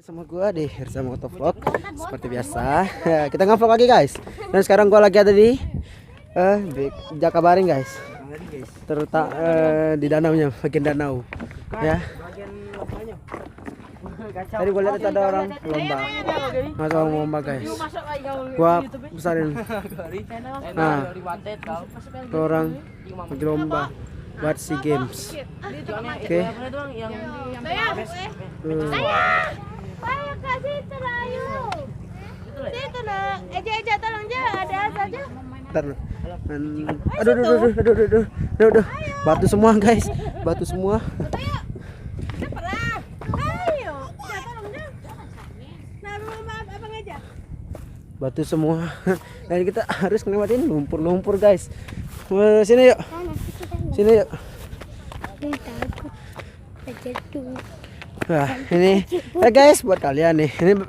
Sama gua di Hirza Motovlog seperti biasa. Kita ngevlog lagi guys. Dan sekarang gua lagi ada di Jakabaring guys. Di danaunya, bagian danau. Ya. Tadi gua lihat ada orang lomba. Masuk orang lomba guys. Gua besarin. Nah, itu orang lagi lomba buat SEA Games. Oke. Ayo Kak, situ lah, ayo. Situ lah. Eja tolong aja, ada saja. Bentar. Aduh. Batu semua guys. Batu semua. Ayo. Cepatlah. Ayo. Ya tolong aja. Nah, maaf Abang aja. Batu semua. Dan kita harus ngelewatin lumpur guys. Sini yuk. Sini yuk. Wah, ini guys buat kalian nih. Ini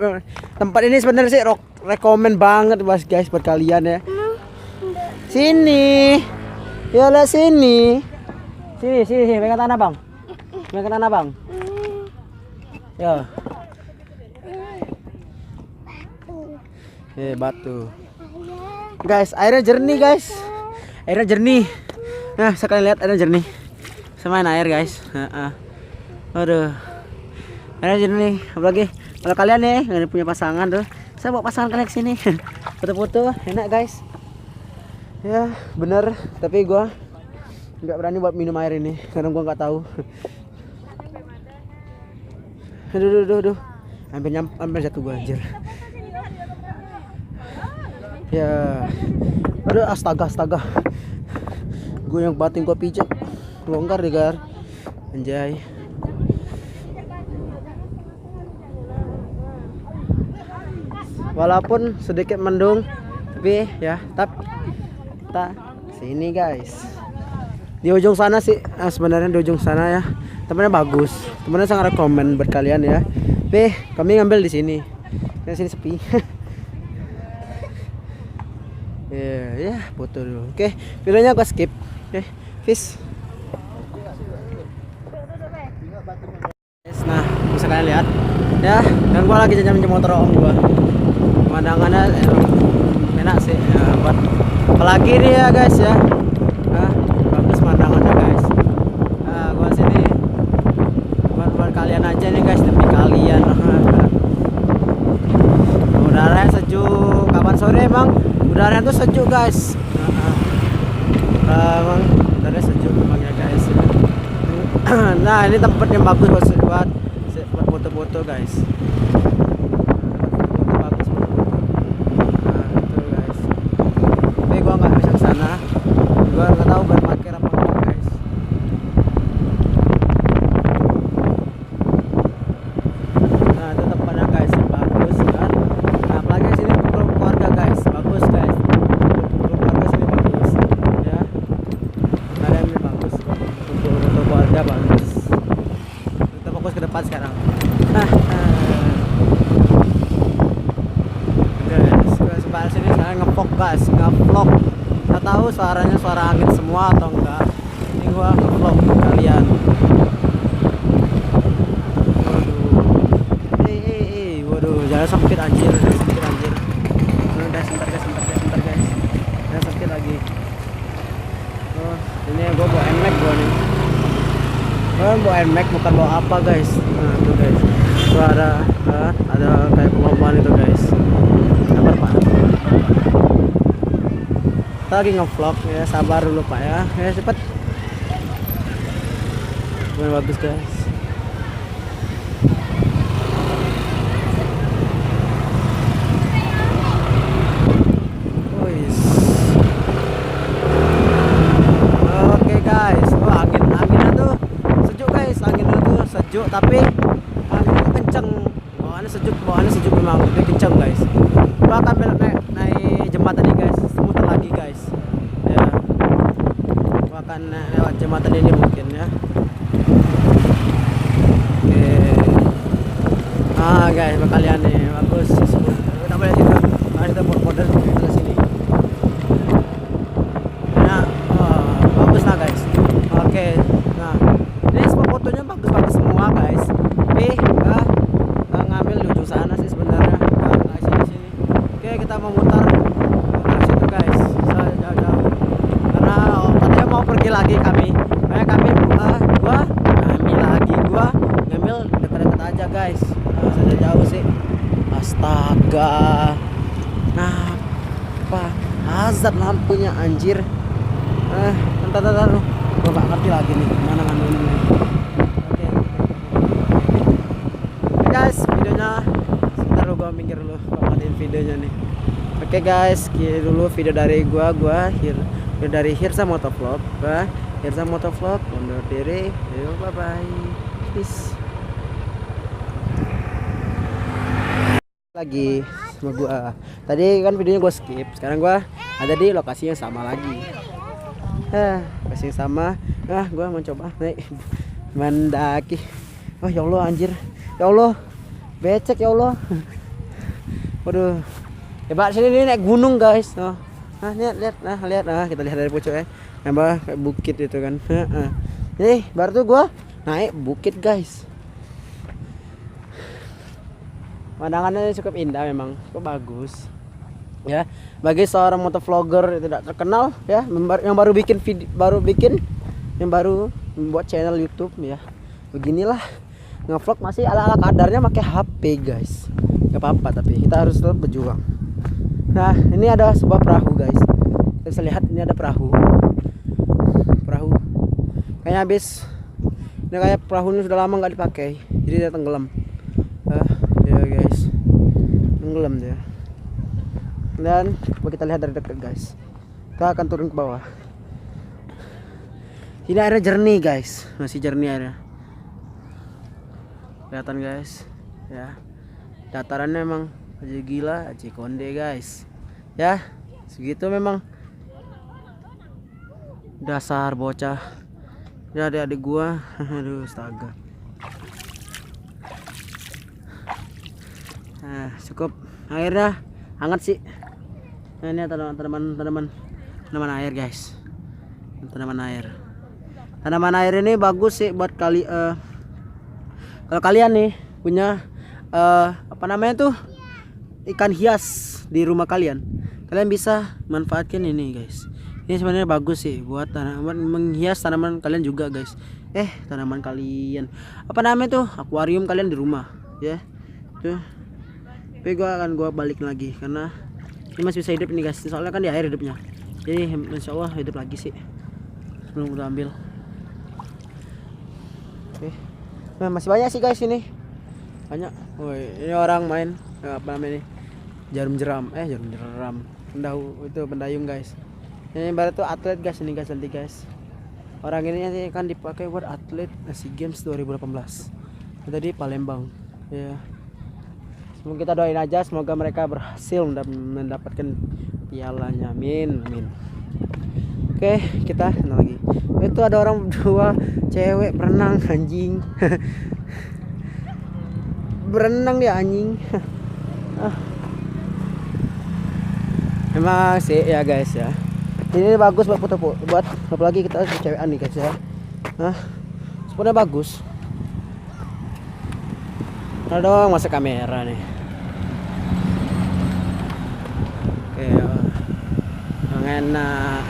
tempat ini sebenarnya sih rekomen banget guys buat kalian ya. Sini. Ya lah sini. Sini, pegang tanah, Bang. Pegang tanah, Bang. Ya. Batu. Guys, airnya jernih, guys. Airnya jernih. Nah, sekali lihat airnya jernih. Semain air, guys. Aduh. Airnya jernih. Apalagi kalau kalian nih yang punya pasangan tuh, saya bawa pasangan kalian ke sini. Foto-foto enak, guys. Ya, bener, tapi gua nggak berani buat minum air ini karena gua nggak tahu. Aduh. Hampir jatuh gua anjir. Ya. Aduh, astaga. Gue yang batin gua pijat. Longgar deh, Gar. Anjay. Walaupun sedikit mendung, tapi ya kita sini guys. Di ujung sana sih, sebenarnya di ujung sana ya. Tempatnya bagus. Tempatnya sangat rekomen buat kalian ya. Tapi kami ngambil di sini. Di sini sepi. Ya, foto dulu. Oke, videonya gua skip. Oke, peace. Nah, bisa kalian lihat ya. Dan gua lagi jajan motor om gua. Pemandangannya enak sih ya, buat apalagi nih ya guys ya. Bagus pemandangannya guys. Gua sini buat kalian aja nih guys, demi kalian. Udaranya sejuk. Kapan sore emang udaranya tuh sejuk guys. Emang udaranya sejuk emang ya guys. Nah, ini tempat yang bagus buat foto-foto guys. Gua nggak bisa kesana, gua nggak tahu berparkir apa enggak guys. Nah, itu tempatnya guys, bagus kan. Nah, apalagi sini grup keluarga guys, bagus guys. Grup keluarga sini bagus, ya. Kalian ini bagus, untuk keluarga bagus. Kita fokus ke depan sekarang. Guys, sini saya ngevlog guys, ngevlog. Nggak tahu suaranya suara angin semua atau enggak. Ini gua ngevlog kalian. Waduh, jalan sempit anjir, Udah sebentar guys. Jalan sempit lagi. Oh, ini gua bawa NMAX gua nih. Gua bawa NMAX bukan bawa apa guys. Nah, tuh guys. Tuh ada kayak perlombaan itu guys. Sabar Pak. Kita lagi ngevlog ya, sabar dulu Pak ya. Ya cepet. Bagus guys. Oke guys. Anginnya tuh sejuk guys. Anginnya tuh sejuk tapi anginnya kenceng. Bawaannya sejuk memang, tapi kenceng guys. Gua akan naik jembatan ini guys, muter lagi guys. Ya. Gua akan lewat jembatan ini mungkin ya. Oke. Guys, buat kalian nih bagus. Kita boleh juga. Mari kita model ke sini. Nah, bagus lah guys. Oke. Nah, ini spot fotonya bagus semua guys. Tapi ngambil lagi kami gua ngambil dekat-dekat aja guys. Saja jauh sih. Astaga. Nah, apa azab lampunya anjir. Entar gua gak ngerti lagi nih mana nganuin. Oke. Guys, videonya sebentar gua minggir dulu, matiin videonya nih. Oke guys, kira dulu video dari gua dari Hirza Motovlog. Hirza Motovlog undur diri. Yuk, bye bye. Peace. Lagi sama gua. Tadi kan videonya gua skip. Sekarang gua ada di lokasi yang sama lagi. Lokasi yang sama. Gua mau coba naik mendaki. Oh ya Allah anjir. Ya Allah. Becek ya Allah. Waduh. Hebat sini nih naik gunung guys. Lihat. Kita lihat dari pucuk ya. Nambah kayak bukit itu kan. Nih, baru tuh gua naik bukit guys. Pemandangannya cukup indah memang, cukup bagus. Ya, bagi seorang motovlogger tidak terkenal ya, yang baru membuat channel YouTube ya. Beginilah ngevlog masih ala-ala kadarnya pakai HP guys. Gak apa-apa tapi kita harus tetap berjuang. Nah, ini ada sebuah perahu guys. Kita bisa lihat ini ada perahu. Kayaknya habis. Ini kayak perahu ini sudah lama nggak dipakai, jadi dia tenggelam. Ya guys, tenggelam dia. Dan coba kita lihat dari dekat guys. Kita akan turun ke bawah. Ini airnya jernih guys, masih jernih airnya. Kelihatan guys, ya. Datarannya emang aja gila, aja konde guys. Ya, segitu memang. Dasar bocah. Ya adik-adik gua. Aduh astaga. Nah, cukup airnya hangat sih. Nah, ini tanaman air guys. Tanaman air ini bagus sih buat kalau kalian nih punya apa namanya tuh ikan hias di rumah kalian bisa manfaatkan ini guys. Ini sebenarnya bagus sih buat tanaman, menghias tanaman kalian juga guys. Tanaman kalian apa namanya tuh akuarium kalian di rumah ya tuh. Tapi gua balik lagi karena ini masih bisa hidup nih guys, soalnya kan di air hidupnya, jadi insya Allah hidup lagi sih sebelum udah ambil. Nah, masih banyak sih guys ini, banyak. Ini orang main apa namanya ini, jarum jeram pendayung guys. Ini baru tuh atlet guys, ini guys nanti guys. Orang ini kan dipakai buat atlet SEA Games 2018. Tadi Palembang. Ya. Semoga kita doain aja semoga mereka berhasil mendapatkan pialanya. Amin. Oke, kita kenal lagi. Itu ada orang dua cewek berenang anjing. Berenang dia anjing. Emang sih ya guys ya. Ini bagus buat foto, buat apalagi kita cewekan nih guys ya. Sebenarnya bagus. Nah dong masuk kamera nih. Oke, enak.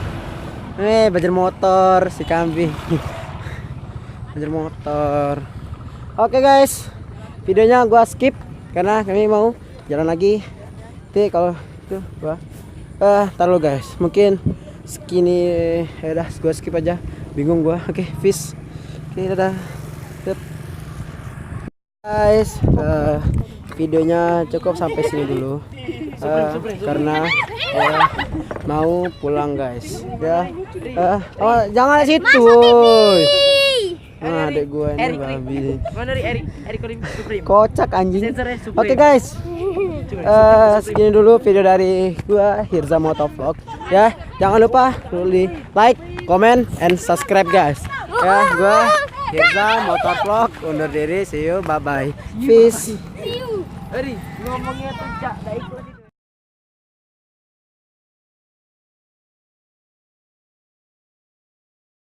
Belajar motor si kambing. Belajar motor. Oke guys, videonya gua skip karena kami mau jalan lagi. Nanti kalau itu gua taruh guys, mungkin segini ya udah gua skip aja, bingung gua. Oke, fish. Oke, dadah. Guys, videonya cukup sampai sini dulu. Karena mau pulang guys. Ya. Jangan situ. Adek gua ini babi. Mana Erik Supreme. Kocak anjing. Oke guys. Segini dulu video dari gua Hirza Motovlog ya. Jangan lupa di like, comment, and subscribe guys. Ya, gua Hirza Motovlog undur diri. See you, bye bye. Peace. Eri, ngomongnya tuh cak,